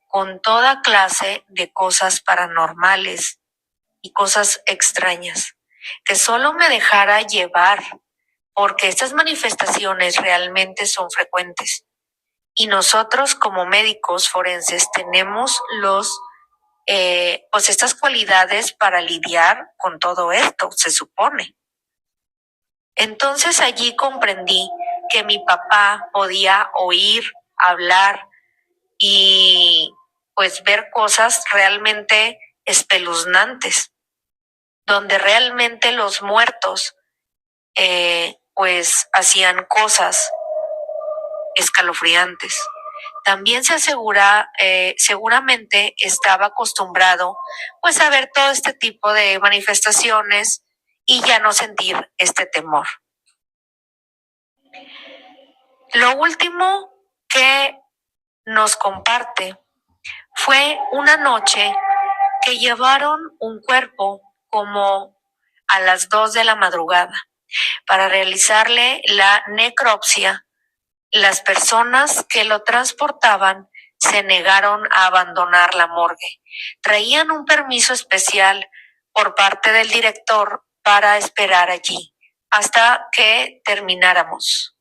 con toda clase de cosas paranormales y cosas extrañas, que solo me dejara llevar, porque estas manifestaciones realmente son frecuentes. Y nosotros como médicos forenses tenemos pues estas cualidades para lidiar con todo esto, se supone. Entonces allí comprendí que mi papá podía oír, hablar y pues ver cosas realmente espeluznantes, donde realmente los muertos pues hacían cosas escalofriantes. También seguramente estaba acostumbrado pues a ver todo este tipo de manifestaciones y ya no sentir este temor. Lo último que nos comparte fue una noche que llevaron un cuerpo como a las 2 de la madrugada para realizarle la necropsia. Las personas que lo transportaban se negaron a abandonar la morgue. Traían un permiso especial por parte del director para esperar allí hasta que termináramos,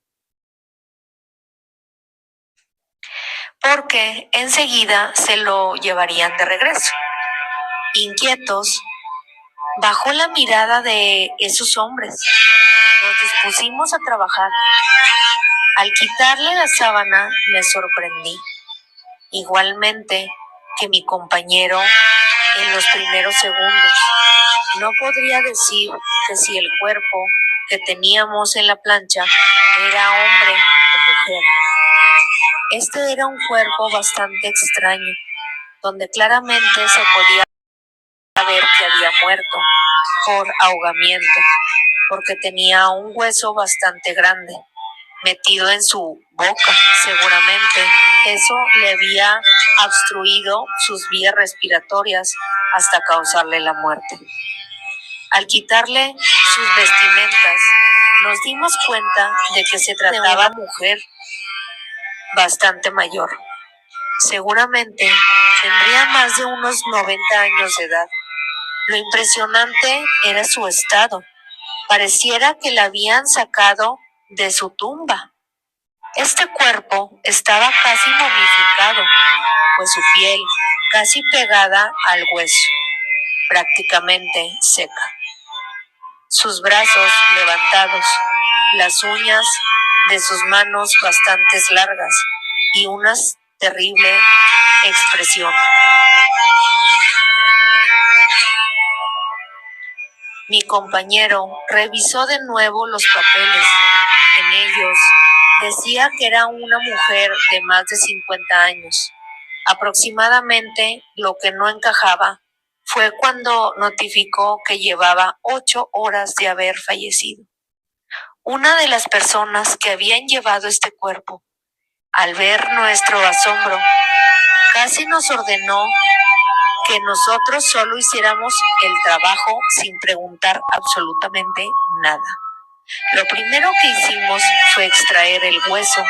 porque enseguida se lo llevarían de regreso. Inquietos, bajó la mirada de esos hombres. Nos dispusimos a trabajar. Al quitarle la sábana me sorprendí, igualmente que mi compañero en los primeros segundos. No podría decir que si el cuerpo que teníamos en la plancha era hombre o mujer. Este era un cuerpo bastante extraño, donde claramente se podía ver que había muerto por ahogamiento, porque tenía un hueso bastante grande metido en su boca. Seguramente eso le había obstruido sus vías respiratorias hasta causarle la muerte. Al quitarle sus vestimentas, nos dimos cuenta de que se trataba de una mujer bastante mayor. Seguramente tendría más de unos 90 años de edad. Lo impresionante era su estado. Pareciera que la habían sacado de su tumba. Este cuerpo estaba casi momificado, pues su piel casi pegada al hueso, prácticamente seca. Sus brazos levantados, las uñas de sus manos bastante largas y una terrible expresión. Mi compañero revisó de nuevo los papeles. En ellos decía que era una mujer de más de 50 años. Aproximadamente. Lo que no encajaba fue cuando notificó que llevaba 8 horas de haber fallecido. Una de las personas que habían llevado este cuerpo, al ver nuestro asombro, casi nos ordenó que nosotros solo hiciéramos el trabajo sin preguntar absolutamente nada. Lo primero que hicimos fue extraer el hueso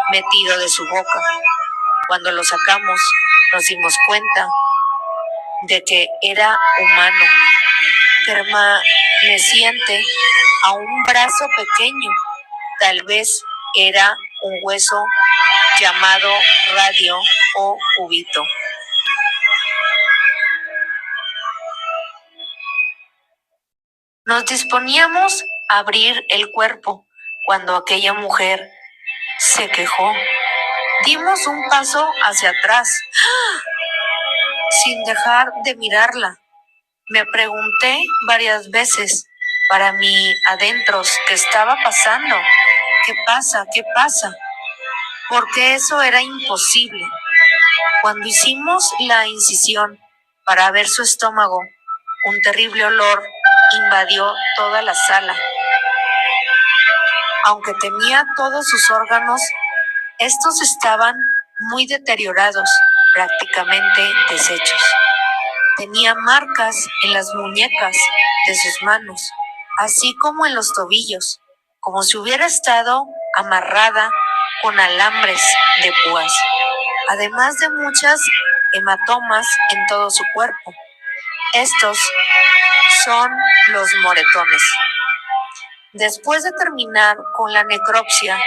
metido de su boca. Cuando lo sacamos, nos dimos cuenta de que era humano, perteneciente a un brazo pequeño Tal vez era un hueso llamado radio o cubito. Nos disponíamos a abrir el cuerpo cuando aquella mujer se quejó. Dimos un paso hacia atrás, sin dejar de mirarla. Me pregunté varias veces para mí adentros qué estaba pasando, qué pasa, porque eso era imposible. Cuando hicimos la incisión para ver su estómago, un terrible olor invadió toda la sala. Aunque tenía todos sus órganos, estos estaban muy deteriorados, prácticamente deshechos. Tenía marcas en las muñecas de sus manos, así como en los tobillos, como si hubiera estado amarrada con alambres de púas, además de muchas hematomas en todo su cuerpo. Estos son los moretones. Después de terminar con la necropsia,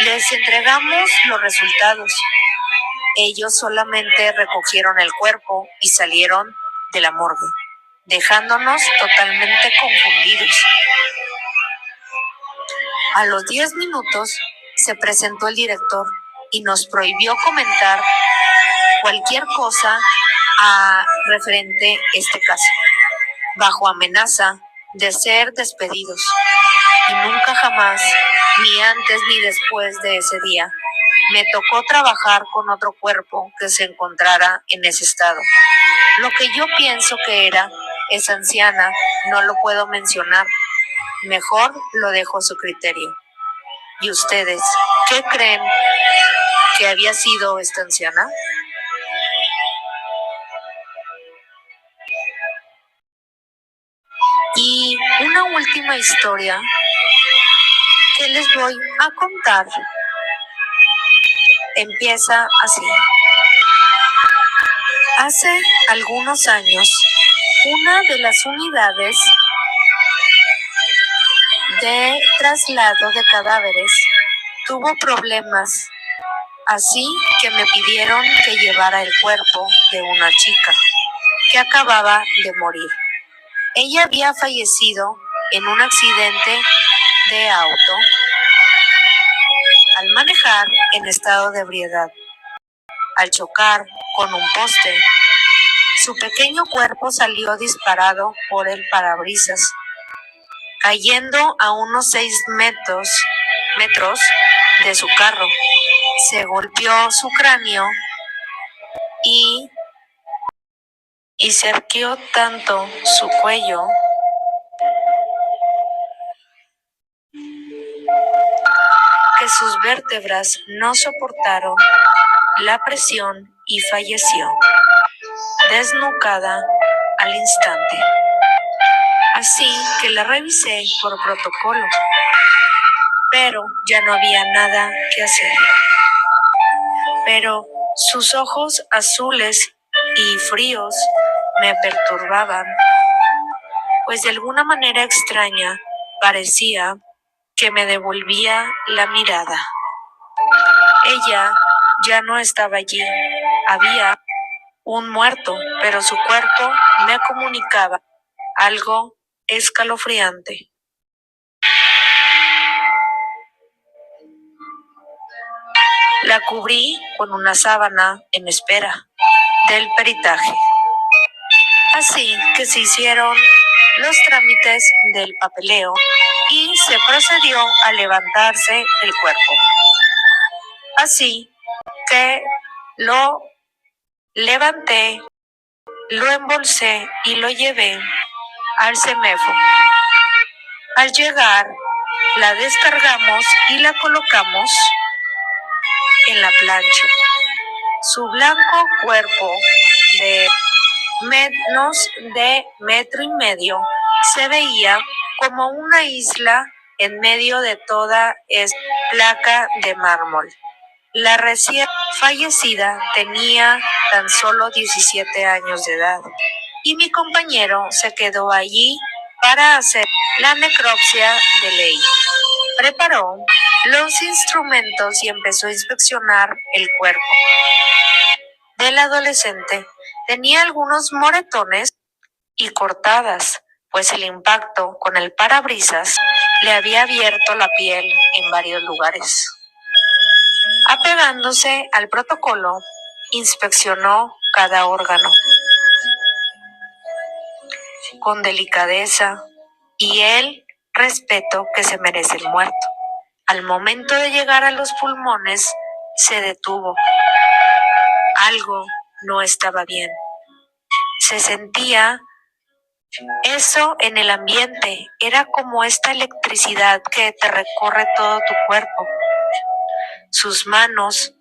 les entregamos los resultados. Ellos solamente recogieron el cuerpo y salieron de la morgue, dejándonos totalmente confundidos. A los 10 minutos se presentó el director y nos prohibió comentar cualquier cosa referente a este caso, bajo amenaza de ser despedidos. Y nunca jamás, ni antes ni después de ese día, me tocó trabajar con otro cuerpo que se encontrara en ese estado. Lo que yo pienso que era esa anciana no lo puedo mencionar. Mejor lo dejo a su criterio. ¿Y ustedes qué creen que había sido esta anciana? Y una última historia que les voy a contar empieza así. Hace algunos años, una de las unidades de traslado de cadáveres tuvo problemas, así que me pidieron que llevara el cuerpo de una chica que acababa de morir. Ella había fallecido en un accidente de auto al manejar en estado de ebriedad. Al chocar con un poste, su pequeño cuerpo salió disparado por el parabrisas, cayendo a unos 6 metros de su carro. Se golpeó su cráneo y se arqueó tanto su cuello que sus vértebras no soportaron la presión y falleció, desnucada al instante. Así que la revisé por protocolo, pero ya no había nada que hacer. Pero sus ojos azules y fríos me perturbaban, pues de alguna manera extraña parecía que me devolvía la mirada. Ella ya no estaba allí. Había un muerto, pero su cuerpo me comunicaba algo escalofriante. La cubrí con una sábana en espera del peritaje. Así que se hicieron los trámites del papeleo y se procedió a levantarse el cuerpo. Así que lo levanté, lo embolsé y lo llevé al CEMEFO. Al llegar, la descargamos y la colocamos en la plancha. Su blanco cuerpo de menos de 1,5 metros se veía como una isla en medio de toda esta placa de mármol. La recién fallecida tenía tan solo 17 años de edad y mi compañero se quedó allí para hacer la necropsia de ley. Preparó los instrumentos y empezó a inspeccionar el cuerpo del adolescente. Tenía algunos moretones y cortadas, pues el impacto con el parabrisas le había abierto la piel en varios lugares. Apegándose al protocolo, inspeccionó cada órgano con delicadeza y el respeto que se merece el muerto. Al momento de llegar a los pulmones, se detuvo. Algo no estaba bien. Se sentía eso en el ambiente. Era como esta electricidad que te recorre todo tu cuerpo. Sus manos,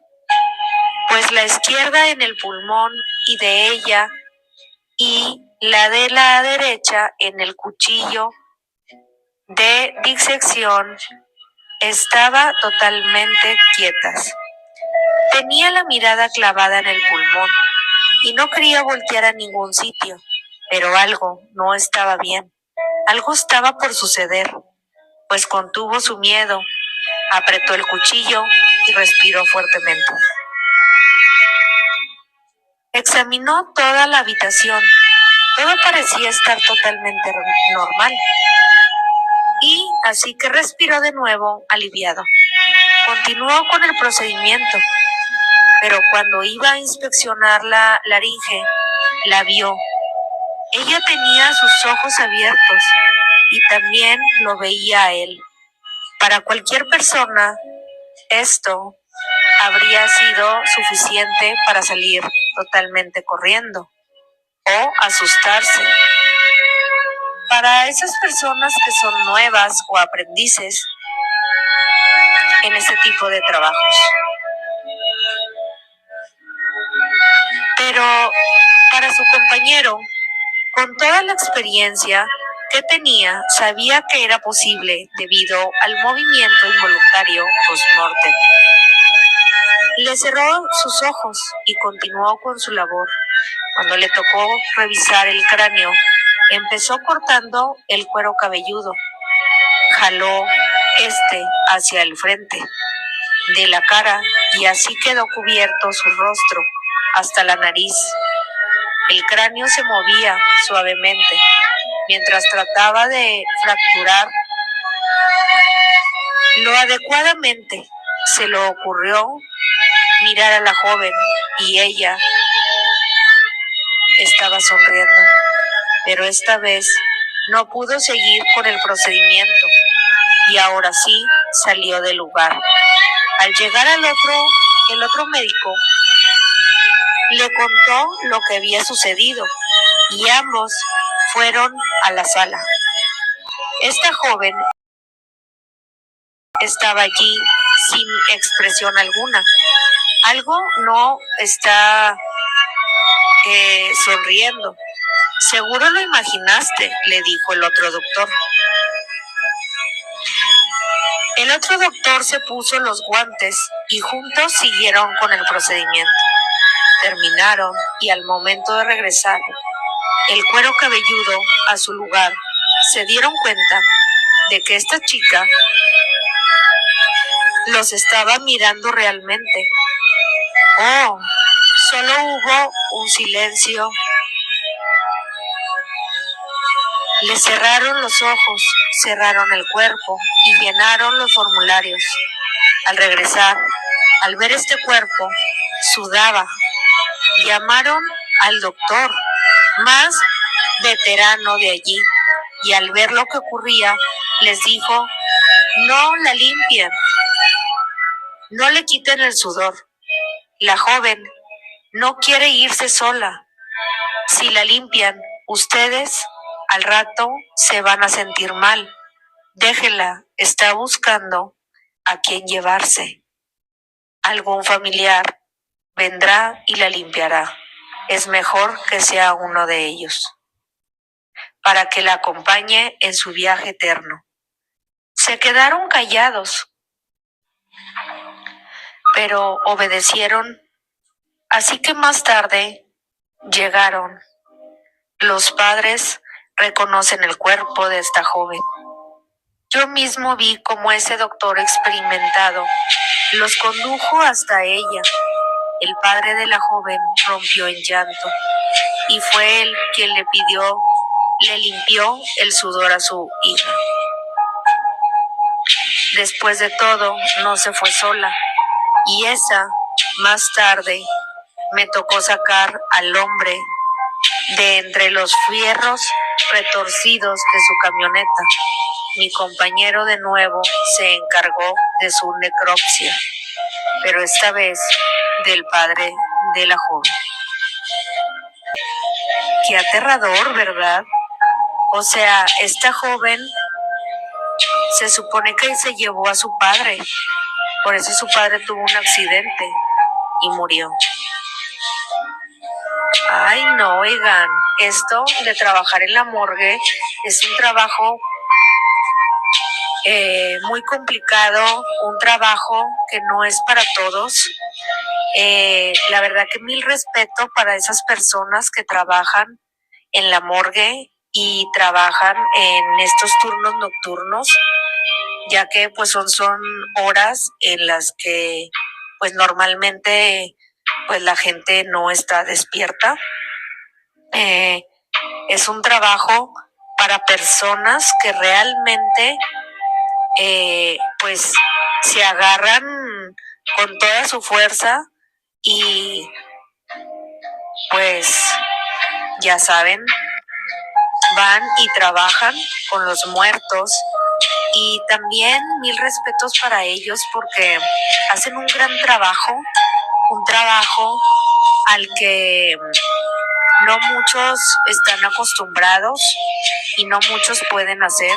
pues la izquierda en el pulmón y de ella, y la de la derecha en el cuchillo de disección, estaba totalmente quietas. Tenía la mirada clavada en el pulmón y no quería voltear a ningún sitio, pero algo no estaba bien. Algo estaba por suceder, pues contuvo su miedo, apretó el cuchillo y respiró fuertemente. Examinó toda la habitación. Todo parecía estar totalmente normal. Y así que respiró de nuevo, aliviado. Continuó con el procedimiento, pero cuando iba a inspeccionar la laringe, la vio. Ella tenía sus ojos abiertos y también lo veía a él. Para cualquier persona, esto habría sido suficiente para salir totalmente corriendo o asustarse. Para esas personas que son nuevas o aprendices en este tipo de trabajos. Pero para su compañero, con toda la experiencia que tenía, sabía que era posible debido al movimiento involuntario post-mortem. Le cerró sus ojos y continuó con su labor. Cuando le tocó revisar el cráneo, empezó cortando el cuero cabelludo. Jaló hacia el frente de la cara y así quedó cubierto su rostro hasta la nariz. El cráneo se movía suavemente mientras trataba de fracturar. Lo adecuadamente se le ocurrió mirar a la joven y ella estaba sonriendo, pero esta vez no pudo seguir con el procedimiento y ahora sí salió del lugar. Al llegar el otro médico le contó lo que había sucedido y ambos fueron a la sala. Esta joven estaba allí sin expresión alguna. Algo no está sonriendo. Seguro lo imaginaste, le dijo el otro doctor. El otro doctor se puso los guantes y juntos siguieron con el procedimiento. Terminaron y al momento de regresar el cuero cabelludo a su lugar, se dieron cuenta de que esta chica los estaba mirando realmente. Oh, solo hubo un silencio. Le cerraron los ojos, cerraron el cuerpo y llenaron los formularios. Al regresar, al ver este cuerpo, sudaba. Llamaron al doctor más veterano de allí y al ver lo que ocurría, les dijo: no la limpien, no le quiten el sudor. La joven no quiere irse sola. Si la limpian, ustedes al rato se van a sentir mal. Déjela, está buscando a quien llevarse. Algún familiar vendrá y la limpiará. Es mejor que sea uno de ellos, para que la acompañe en su viaje eterno. Se quedaron callados, pero obedecieron. Así que más tarde llegaron. Los padres reconocen el cuerpo de esta joven. Yo mismo vi cómo ese doctor experimentado los condujo hasta ella. El padre de la joven rompió en llanto y fue él quien le limpió el sudor a su hija. Después de todo, no se fue sola, y más tarde, me tocó sacar al hombre de entre los fierros retorcidos de su camioneta. Mi compañero de nuevo se encargó de su necropsia, pero esta vez del padre de la joven. Qué aterrador, ¿verdad? O sea, esta joven se supone que se llevó a su padre, por eso su padre tuvo un accidente y murió. Ay, no, oigan, esto de trabajar en la morgue es un trabajo muy complicado, un trabajo que no es para todos. La verdad que mil respeto para esas personas que trabajan en la morgue y trabajan en estos turnos nocturnos, ya que pues son horas en las que pues normalmente pues la gente no está despierta. Es un trabajo para personas que realmente pues se agarran con toda su fuerza y pues ya saben, van y trabajan con los muertos, y también mil respetos para ellos porque hacen un gran trabajo, un trabajo al que no muchos están acostumbrados y no muchos pueden hacer,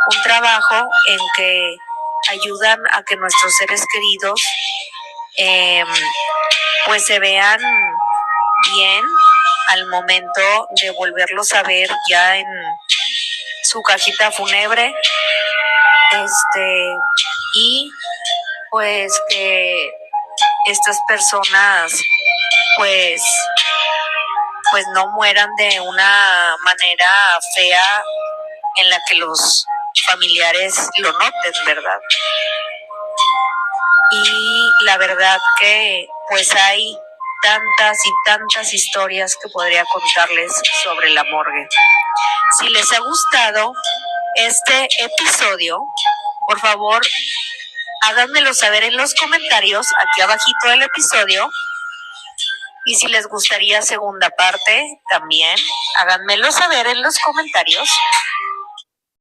un trabajo en que ayudan a que nuestros seres queridos pues se vean bien al momento de volverlos a ver ya en su cajita fúnebre, y pues que estas personas pues no mueran de una manera fea en la que los familiares lo noten, ¿verdad? Y la verdad que pues hay tantas y tantas historias que podría contarles sobre la morgue. Si les ha gustado este episodio, por favor, háganmelo saber en los comentarios aquí abajito del episodio. Y si les gustaría segunda parte, también háganmelo saber en los comentarios.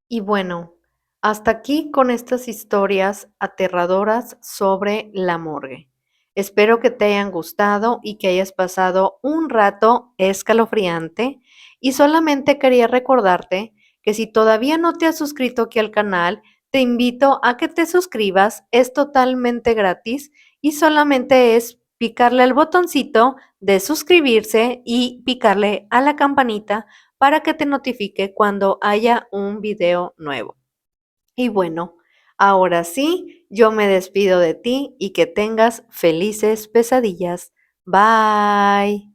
Y bueno, hasta aquí con estas historias aterradoras sobre la morgue. Espero que te hayan gustado y que hayas pasado un rato escalofriante. Y solamente quería recordarte que si todavía no te has suscrito aquí al canal, te invito a que te suscribas. Es totalmente gratis y solamente es picarle al botoncito de suscribirse y picarle a la campanita para que te notifique cuando haya un video nuevo. Y bueno, ahora sí, yo me despido de ti y que tengas felices pesadillas. Bye.